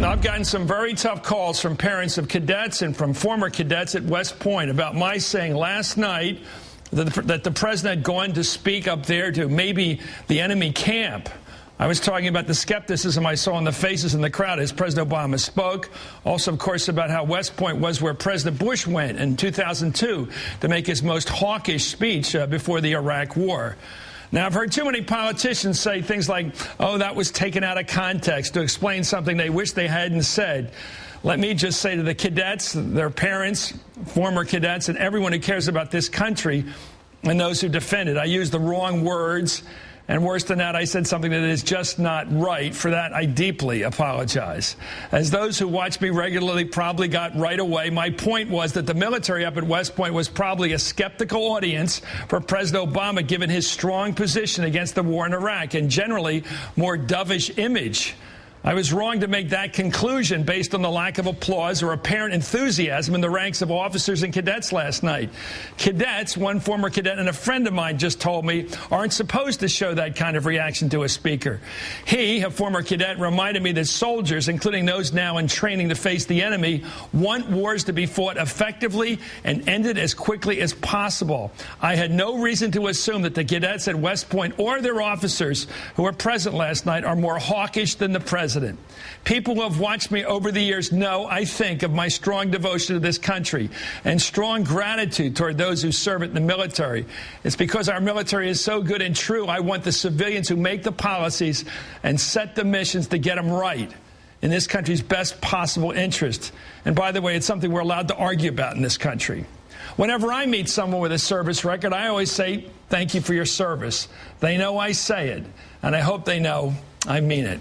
Now, I've gotten some very tough calls from parents of cadets and from former cadets at West Point about my saying last night that the president had gone to speak up there to maybe the enemy camp. I was talking about the skepticism I saw on the faces in the crowd as President Obama spoke. Also, of course, about how West Point was where President Bush went in 2002 to make his most hawkish speech before the Iraq War. Now, I've heard too many politicians say things like, oh, that was taken out of context to explain something they wish they hadn't said. Let me just say to the cadets, their parents, former cadets, and everyone who cares about this country and those who defend it, I used the wrong words. And worse than that, I said something that is just not right. For that, I deeply apologize. As those who watch me regularly probably got right away, my point was that the military up at West Point was probably a skeptical audience for President Obama, given his strong position against the war in Iraq and generally more dovish image. I was wrong to make that conclusion based on the lack of applause or apparent enthusiasm in the ranks of officers and cadets last night. Cadets, one former cadet and a friend of mine just told me, aren't supposed to show that kind of reaction to a speaker. He, a former cadet, reminded me that soldiers, including those now in training to face the enemy, want wars to be fought effectively and ended as quickly as possible. I had no reason to assume that the cadets at West Point or their officers who were present last night are more hawkish than the president. People who have watched me over the years know, I think, of my strong devotion to this country and strong gratitude toward those who serve it in the military. It's because our military is so good and true. I want the civilians who make the policies and set the missions to get them right in this country's best possible interest. And by the way, it's something we're allowed to argue about in this country. Whenever I meet someone with a service record, I always say, thank you for your service. They know I say it, and I hope they know I mean it.